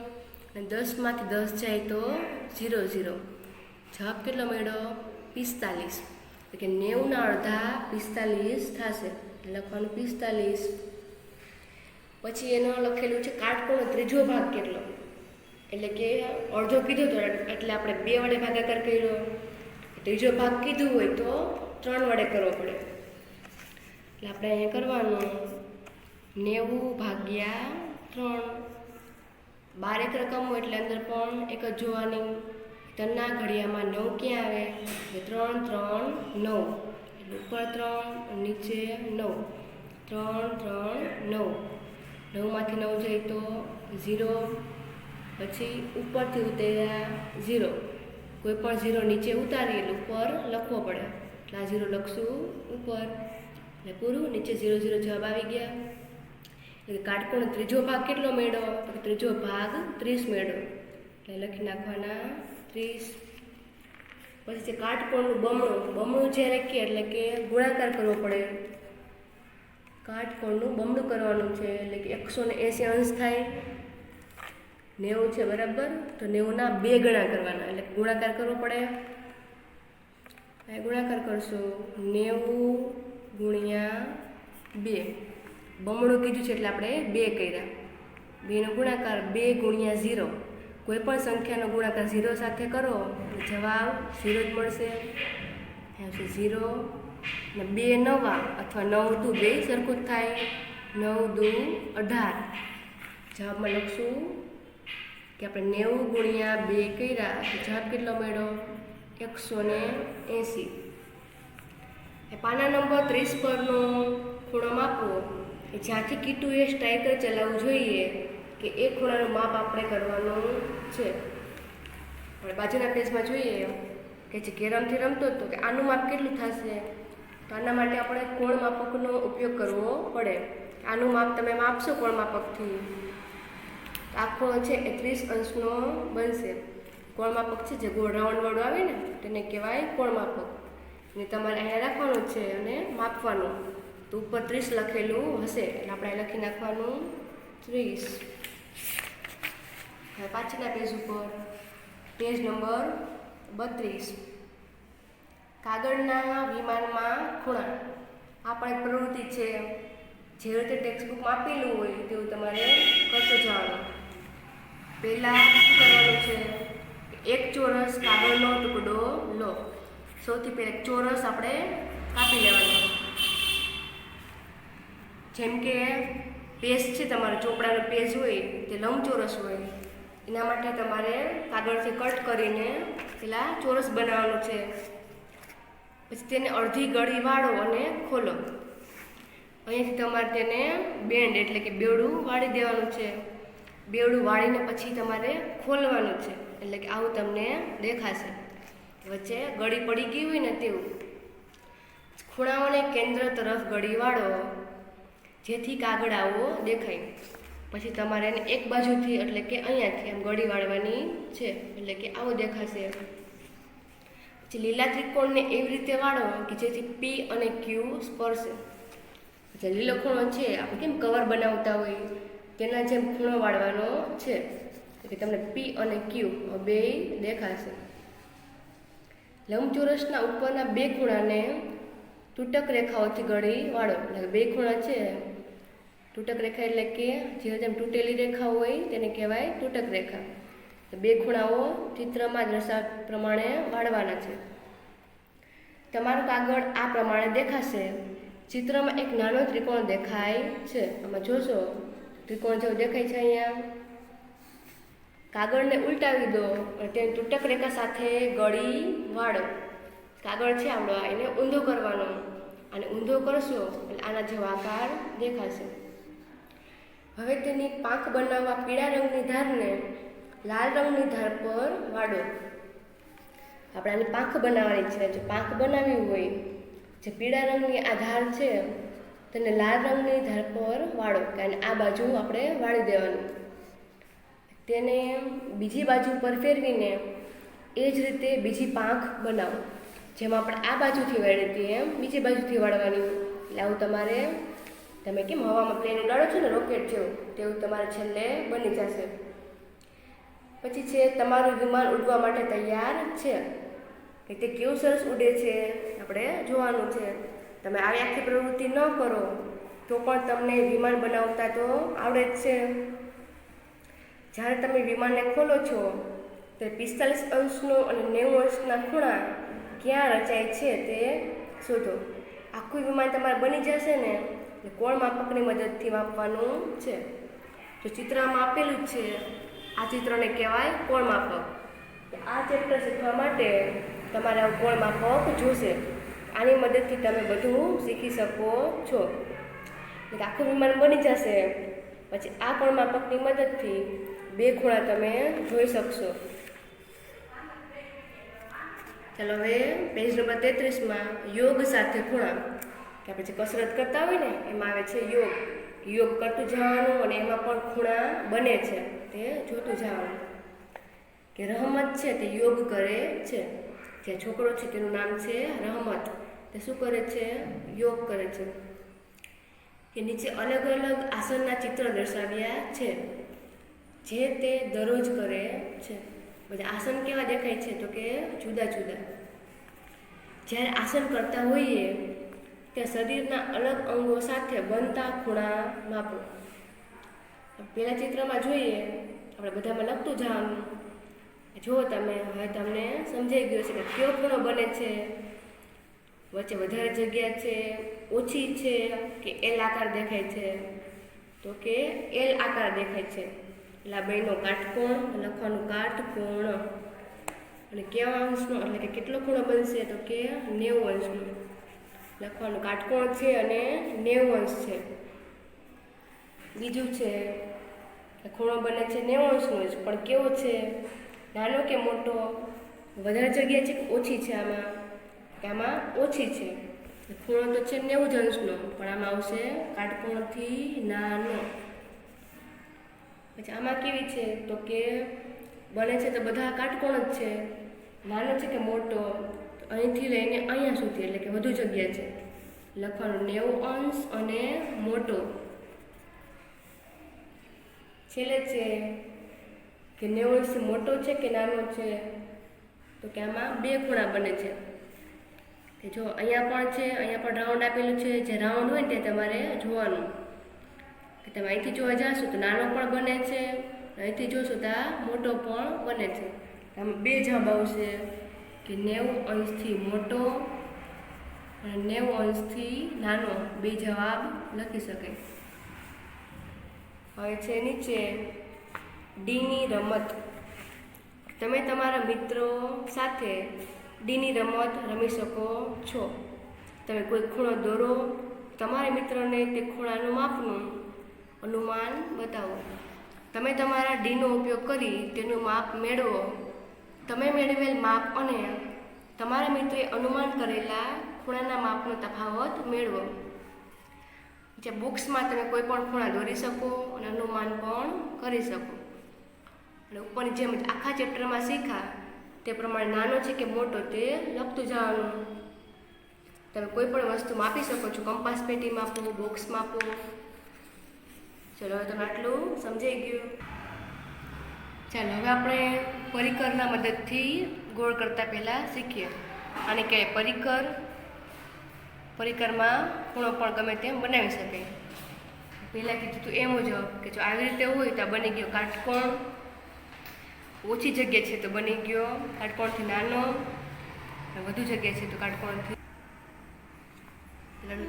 અને 10માંથી 10 જાય તો 0 0. જવાબ કેટલો મળ્યો 45. એટલે કે 90ના અડધા 45 થશે. લખવાનું 45. પછી એનો લખેલું છે કાટકોણનો ત્રીજો ભાગ કેટલો. એટલે કે અડધો કીધું તો એટલે આપણે 2 વડે ભાગાકાર કર્યો. ત્રીજો ભાગ કીધું હોય તો 3 વડે કરવો પડે. એટલે આપણે અહીંયા કરવાનું 90 ભાગ્યા 3. 12 એક રકમ હોય એટલે અંદર પણ એક જ જોવાની. 3ના ઘડિયામાં 9 ક્યાં આવે, 3 3 9. એટલે ઉપર 3, નીચે 9. 3 3 9. 9માંથી 9 જાય તો 0. પછી ઉપરથી ઉતાર્યા 0. કોઈ પણ 0 નીચે ઉતારી એટલે ઉપર લખવો પડે. એટલે આ 0 લખશું ઉપર. એટલે પૂરું. નીચે 0 0 જવાબ આવી ગયા. એટલે કાટકોણનો ત્રીજો ભાગ કેટલો મળ્યો તો ત્રીજો ભાગ 30 મળ્યો. એટલે લખી નાખવાના 30. પછી છે કાટકોણનું બમણું જ્યારે કે એટલે કે ગુણાકાર કરવો પડે. કાટકોણનું બમણું કરવાનું છે એટલે કે 180 અંશ થાય. 90 છે બરાબર, તો 90ના 2 ગણા કરવાના એટલે ગુણાકાર કરવો પડે. ગુણાકાર કરશો 90 ગુણ્યા 2. બમણું કીધું છે એટલે આપણે 2 કર્યા. 2નો ગુણાકાર 2 ગુણ્યા 0. કોઈ પણ સંખ્યાનો ગુણાકાર 0 સાથે કરો જવાબ 0 જ મળશે. આવશે 0 અને 2 નવા અથવા 9 દુ 2 સરખું જ થાય. 9 દુ 18. જવાબમાં લખશું કે આપણે 90 ગુણ્યા 2 કર્યા તો જવાબ કેટલો મળ્યો 180. પાના નંબર 30 પરનો ખૂણો માપો. જ્યાંથી કીટુએ સ્ટ્રાઈકર ચલાવવું જોઈએ કે એ ખૂણાનું માપ આપણે કરવાનું છે. હવે બાજુના પેજમાં જોઈએ કે જે કેરમથી રમતો હતો કે આનું માપ કેટલું થશે. તો આના માટે આપણે કોણ માપકનો ઉપયોગ કરવો પડે. આનું માપ તમે માપશો કોણ માપકથી. આ ખૂણો છે એ 30 અંશનો બનશે. કોણ માપક છે જે ગોળ રાઉન્ડ વાળું આવે ને તેને કહેવાય કોણ માપક. ને તમારે અહીંયા રાખવાનું છે અને માપવાનું. તો ઉપર 30 લખેલું હશે એટલે આપણે લખી નાખવાનું 30. હવે પાછળના પેજ ઉપર પેજ નંબર 32. કાગળના વિમાનમાં ખૂણા. આ પણ એક પ્રવૃત્તિ છે. જે રીતે ટેક્સ્ટબુકમાં આપેલું હોય તેવું તમારે કરતો જવાનું. પહેલાં શું કરવાનું છે, એક ચોરસ કાગળનો ટુકડો લો. સૌથી પહેલાં ચોરસ આપણે કાપી લેવાનો. જેમ કે પેજ છે, તમારો ચોપડાનો પેજ હોય તે લંબચોરસ હોય, એના માટે તમારે કાગળથી કટ કરીને પેલા ચોરસ બનાવવાનું છે. પછી તેને અડધી ગળી વાળો અને ખોલો. અહીંયાથી તમારે તેને બેન્ડ એટલે કે બેવડું વાળી દેવાનું છે. બેવડું વાળીને પછી તમારે ખોલવાનું છે, એટલે કે આવું તમને દેખાશે. વચ્ચે ગળી પડી ગઈ હોય ને તેવું. ખૂણાઓને કેન્દ્ર તરફ ગળી વાળો, જેથી કાગળ આવો દેખાય. પછી તમારે એને એક બાજુથી એટલે કે અહીંયાથી આમ ગળી વાળવાની છે, એટલે કે આવું દેખાશે. પછી લીલા ત્રિકોણને એવી રીતે વાળો કે જેથી પી અને ક્યુ સ્પર્શે. જે લીલો ખૂણો છે, આપણે કેમ કવર બનાવતા હોય તેના જેમ ખૂણો વાળવાનો છે, એટલે તમને પી અને ક્યુ બે દેખાશે. લંબચોરસના ઉપરના બે ખૂણાને તૂટક રેખાઓથી ગળી વાળો. એટલે બે ખૂણા છે, તૂટક રેખા એટલે કે જેમ તૂટેલી રેખા હોય તેને કહેવાય તૂટક રેખા. બે ખૂણાઓ ચિત્રમાં દર્શાવ્યા પ્રમાણે વાળવાના છે. તમારું કાગળ આ પ્રમાણે દેખાશે. ચિત્રમાં એક નાનો ત્રિકોણ દેખાય છે. આમાં જોશો ત્રિકોણ જેવું દેખાય છે. અહીંયા કાગળને ઉલટાવી દો અને તેને તૂટક રેખા સાથે ગળી વાળો. કાગળ છે આપણો, એને ઊંધો કરવાનો, અને ઊંધો કરશો એટલે આના જેવો આકાર દેખાશે. હવે તેની પાંખ બનાવવા પીળા રંગની ધારને લાલ રંગની ધાર પર વાળો. આપણે આની પાંખ બનાવવાની છે. જો પાંખ બનાવવી હોય, જે પીળા રંગની આ ધાર છે તેને લાલ રંગની ધાર પર વાળો, કારણ આ બાજુ આપણે વાળી દેવાનું. તેને બીજી બાજુ પર ફેરવીને એ જ રીતે બીજી પાંખ બનાવો. જેમ આપણે આ બાજુથી વાળી હતી એમ બીજી બાજુથી વાળવાની. એટલે આવું તમારે, તમે કેમ હવામાં પ્લેન ઉડાડો છો ને રોકેટ જેવું, તેવું તમારે છેલ્લે બની જશે. પછી છે તમારું વિમાન ઉડવા માટે તૈયાર છે, કે તે કેવું સરસ ઉડે છે આપણે જોવાનું છે. તમે આવી આખી પ્રવૃત્તિ ન કરો તો પણ તમને વિમાન બનાવતા તો આવડે જ છે. જ્યારે તમે વિમાનને ખોલો છો તો 45 અંશનો અને 90 અંશના ખૂણા ક્યાં રચાય છે તે શોધો. આખું વિમાન તમારે બની જશે ને એટલે કોણ માપકની મદદથી માપવાનું છે. જો ચિત્રમાં આપેલું જ છે, આ ચિત્રને કહેવાય કોણ માપક. આ ચેપ્ટર શીખવા માટે તમારે આ કોણ માપક જોશે. આની મદદથી તમે બધું શીખી શકો છો. એટલે આખું વિમાન બની જશે. પછી આ કોણ માપકની મદદથી બે ખૂણા તમે જોઈ શકશો. ચાલો હવે પેજ નંબર 33માં યોગ સાથે ખૂણા, કે આપણે જે કસરત કરતા હોય ને એમાં આવે છે યોગ. યોગ કરતું જવાનું અને એમાં પણ ખૂણા બને છે તે જોતું જવાનું. કે રહમત છે તે યોગ કરે છે. જે છોકરો છે તેનું નામ છે રહમત, તે શું કરે છે? યોગ કરે છે. કે નીચે અલગ અલગ આસનના ચિત્ર દર્શાવ્યા છે જે તે દરરોજ કરે છે. બધા આસન કેવા દેખાય છે? તો કે જુદા જુદા. જ્યારે આસન કરતા હોઈએ ત્યાં શરીરના અલગ અંગો સાથે બનતા ખૂણા માપો. પહેલા ચિત્રમાં જોઈએ, આપણે બધામાં લખતું જવાનું. જો તમે હવે તમને સમજાઈ ગયું છે કે કયો ખૂણો બને છે, વચ્ચે વધારે જગ્યા છે, ઓછી છે, કે એલ આકાર દેખાય છે? તો કે એલ આકાર દેખાય છે. એટલે આ બેનો કાટકોણ લખવાનું કાટકોણ. અને કેવા અંશનો એટલે કે કેટલો ખૂણો બનશે? તો કે 90 અંશનો લખવાનું કાટકોણ છે અને 90 અંશ છે. બીજું છે કે ખૂણો બને છે 90 અંશનો જ, પણ કેવો છે? નાનો કે મોટો? વધારે જગ્યા છે કે ઓછી છે? આમાં ઓછી છે. ખૂણો તો છે 90 અંશનો, પણ આમાં આવશે કાટકોણથી નાનો. પછી આમાં કેવી છે? તો કે બને છે તો બધા કાટકોણ જ છે. નાનો છે કે મોટો? અહીંથી લઈને અહીંયા સુધી, એટલે કે વધુ જગ્યા છે. લખવાનું 90 અંશ અને મોટો. છેલ્લે છે કે 90 અંશથી મોટો છે કે નાનો છે? તો કે આમાં બે ખૂણા બને છે. કે જો અહીંયા પણ છે, અહીંયા પણ રાઉન્ડ આપેલું છે. જે રાઉન્ડ હોય ને તે તમારે જોવાનું. કે તમે અહીંથી જોવા જશો તો નાનો પણ બને છે અહીંથી જોશો તો આ મોટો પણ બને છે. આમાં બે જવાબ આવશે કે 90 અંશથી મોટો અને 90 અંશથી નાનો, બે જવાબ લખી શકાય. હવે છે નીચે ડીની રમત. તમે તમારા મિત્રો સાથે ડીની રમત રમી શકો છો. તમે કોઈ ખૂણો દોરો, તમારા મિત્રને તે ખૂણાનું માપનું અનુમાન બતાવો. તમે તમારા ડીનો ઉપયોગ કરી તેનું માપ મેળવો. તમે મેળવેલ માપ અને તમારા મિત્રે અનુમાન કરેલા ખૂણાના માપનો તફાવત મેળવો. જે બુક્સમાં તમે કોઈ પણ ખૂણા દોરી શકો અને અનુમાન પણ કરી શકો. અને ઉપરની જેમ આખા ચેપ્ટરમાં શીખ્યા તે પ્રમાણે નાનો છે કે મોટો તે લખતું જવાનું. તમે કોઈ પણ વસ્તુ માપી શકો છો. કંપાસ પેટી માપો, બોક્સ માપો. ચલો હવે તમને આટલું સમજાઈ ગયું. ચાલો હવે આપણે પરિકરના મદદથી ગોળ કરતા પહેલાં શીખીએ. આને કહેવાય પરિકર. પરિકરમાં ખૂણો પણ ગમે તેમ બનાવી શકાય. પહેલાં કીધું હતું એ મુજબ કે જો આવી રીતે હોય તો બની ગયો કાટકોણ. ઓછી જગ્યા છે તો બની ગયો કાટકોણથી નાનો, વધુ જગ્યા છે તો કાટકોણથી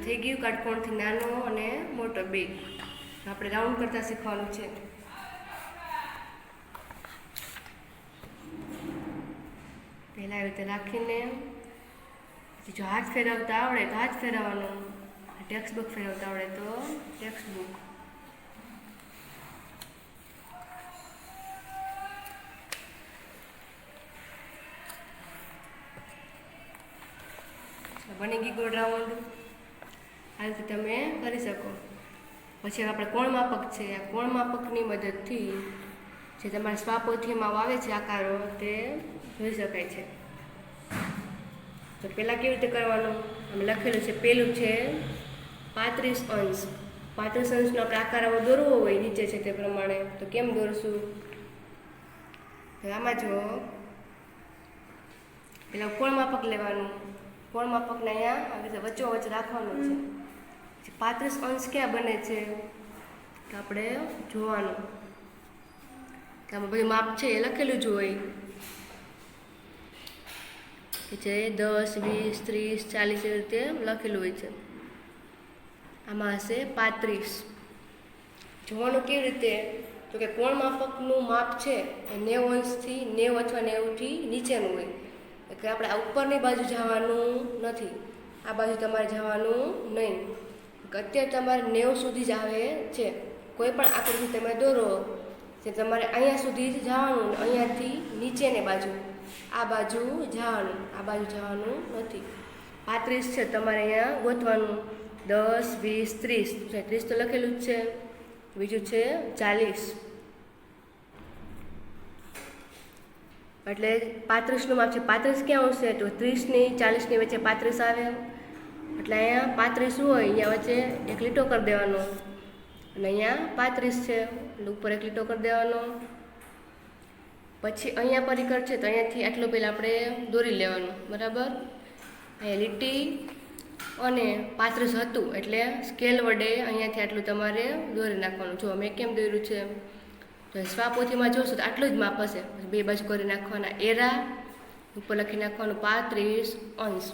થઈ ગયું કાટકોણથી નાનો અને મોટો બે. આપણે રાઉન્ડ કરતા શીખવાનું છે. પહેલાં આવી રીતે રાખીને પછી જો હાથ ફેરવતા આવડે તો હાથ ફેરવવાનો, ટેક્સ્ટ બુક ફેરવતા આવડે તો ટેક્સ્ટ બુક. બની ગઈ ગોળ રાઉન્ડ. આ રીતે તમે કરી શકો. પછી આપણે કોણ માપક છે. આ કોણ માપકની મદદથી જે તમારા સ્વાપોથીમાં આવે છે આકારો તે જોઈ શકાય છે. તો પહેલાં કેવી રીતે કરવાનું અમે લખેલું છે. પહેલું છે 35 અંશ. 35 અંશનો આપણે આકાર આવો દોરવો હોય નીચે છે તે પ્રમાણે તો કેમ દોરશું? તો આમાં જો પહેલાં કોણ માપક લેવાનું. કોણ માપકને અહીંયા આવી રીતે વચ્ચોવચ્ચ રાખવાનું છે. 35 અંશ ક્યાં બને છે તો આપણે જોવાનું. કે આમાં બધું માપ છે એ લખેલું જ હોય કે જે 10, 20, 30, 40 એવી રીતે લખેલું હોય છે. આમાં હશે 35. જોવાનું કેવી રીતે તો કે કોણ માપકનું માપ છે એ 90 અંશથી 90 અથવા 90થી નીચેનું હોય. એટલે આપણે આ ઉપરની બાજુ જવાનું નથી, આ બાજુ તમારે જવાનું નહીં. અત્યારે તમારે 90 સુધી જ આવે છે. કોઈ પણ આકૃતિ તમે દોરો જે તમારે અહીંયા સુધી જ જવાનું, અહીંયાથી નીચેની બાજુ આ બાજુ જવાનું, આ બાજુ જવાનું નથી. 35 છે તમારે અહીંયા ગોતવાનું. 10, 20, 30. 30 તો લખેલું જ છે. બીજું છે 40. એટલે 35નું માપ છે. 35 ક્યાં આવશે તો 30ની 40ની વચ્ચે 35 આવે. એટલે અહીંયા 35 હોય અહીંયા વચ્ચે એક લીટો કરી દેવાનો અને અહીંયા 35 છે એટલે ઉપર એક લીટો કરી દેવાનો. પછી અહીંયા પરિકર છે તો અહીંયાથી આટલું પહેલાં આપણે દોરી લેવાનું. બરાબર. અહીંયા લીટી અને 35 હતું એટલે સ્કેલ વડે અહીંયાથી આટલું તમારે દોરી નાખવાનું. જો મેં કેમ દોર્યું છે તો સ્વાપોથીમાં જોશો તો આટલું જ માપ હશે. બે બાજુ કરી નાખવાના એરા, ઉપર લખી નાખવાનું 35 અંશ.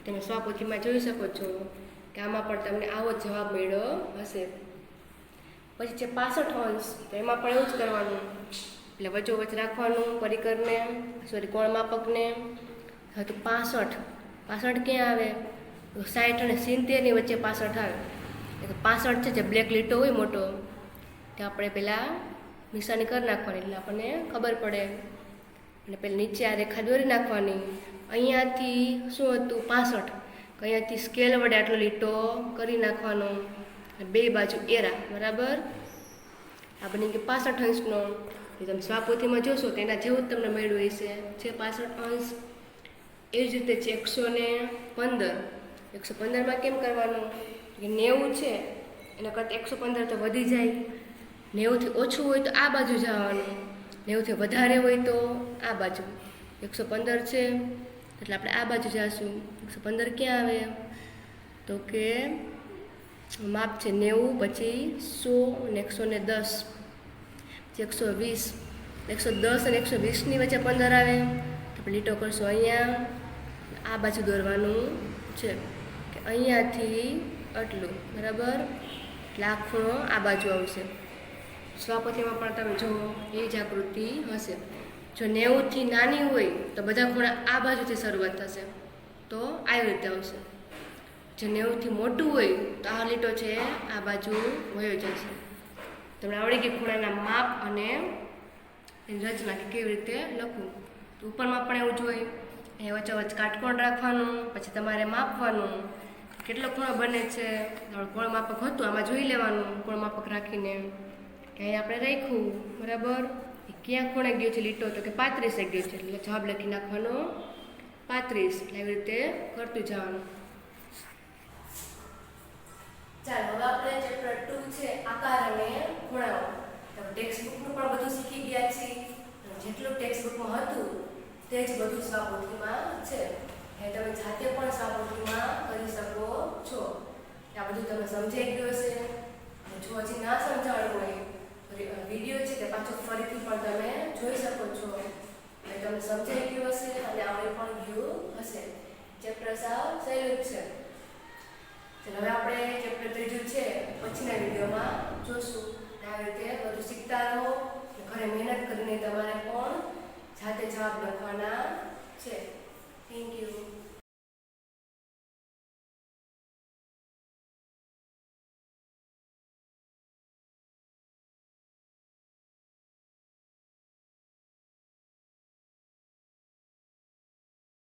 તમે સ્વાપોથીમાં જોઈ શકો છો કે આમાં પણ તમને આવો જવાબ મળ્યો હશે. પછી છે 65 અંશ. તો એમાં પણ એવું જ કરવાનું. એટલે વચ્ચોવચ્ચ રાખવાનું પરિકરને, કોણ માપકને. હવે તો 65. 65 ક્યાં આવે તો 60 અને 70ની વચ્ચે 65 આવે. એટલે 65 છે જે બ્લેક લીટો હોય મોટો તે આપણે પહેલાં નિશાની કરી નાખવાની એટલે આપણને ખબર પડે. અને પહેલાં નીચે આ રેખા દોરી નાખવાની. અહીંયાથી શું હતું 65, અહીંયાથી સ્કેલ વડે આટલો લીટો કરી નાખવાનો. બે બાજુ એરા. બરાબર. આ બની ગયો 65 અંશનો. એ તમે સ્વાપોથીમાં જોશો તો એના જેવું જ તમને મળ્યું હશે છે 65 અંશ. એ જ રીતે છે 115. 115માં કેમ કરવાનું કે 90 છે એના કરતાં 115 તો વધી જાય. 90થી ઓછું હોય તો આ બાજુ જવાનું, 90થી વધારે હોય તો આ બાજુ. 115 છે એટલે આપણે આ બાજુ જઈશું. 115 ક્યાં આવે તો કે માપ છે 90, પછી 100 અને 110. 120, 110 અને 120ની વચ્ચે 15 આવે તો આપણે લીટો કરશું અહીંયા. આ બાજુ દોરવાનું છે કે અહીંયાથી આટલું, બરાબર. એટલે આ ખૂણો આ બાજુ આવશે. સ્વાપતિમાં પણ તમે જુઓ એ જ આકૃતિ હશે. જો 90થી નાની હોય તો બધા ખૂણા આ બાજુથી શરૂઆત થશે, તો આવી રીતે આવશે. જો 90થી મોટું હોય તો આ લીટો છે આ બાજુ વયો જશે. તમને આવડી ગઈ ખૂણાના માપ અને એની રચના કે કેવી રીતે લખવું. તો ઉપરમાં પણ એવું જ હોય, અહીંયા વચ્ચે કાટકોણ રાખવાનું, પછી તમારે માપવાનું કેટલો ખૂણો બને છે. કોણ માપક હતું આમાં જોઈ લેવાનું, કોણ માપક રાખીને કે અહીં આપણે રાખ્યું, બરાબર. એ ક્યાં ખૂણે ગયો છે લીટો, તો કે 35 ગયો છે, એટલે જવાબ લખી નાખવાનો 35. એટલે એવી રીતે કરતું જવાનું. ચાલો હવે આપણે ચેપ્ટર 2 છે આકાર અને ખૂણાઓ. તો ટેક્સ્ટ બુકનું પણ બધું શીખી ગયા છીએ. જેટલું ટેક્સ્ટ બુકમાં હતું તે જ બધું સ્વાપોથીમાં છે. એ તમે જાતે પણ સ્વાપોથીમાં કરી શકો છો. આ બધું તમે સમજાઈ ગયું હશે. જો હજી ના સમજાણું હોય તો વિડીયો છે તે પાછો ફરીથી પણ તમે જોઈ શકો છો. એટલે તમને સમજાઈ ગયું હશે અને આવડી પણ ગયું હશે. ચેપ્ટર સાવ સહેલું જ છે. ચાલો હવે આપણે ચેપ્ટર 3 છે પછીના વિડીયોમાં જોશું. આવી રીતે બધું શીખતા રહો. ઘરે મહેનત કરીને તમારે પણ જાતે જવાબ લખવાના છે. Thank you.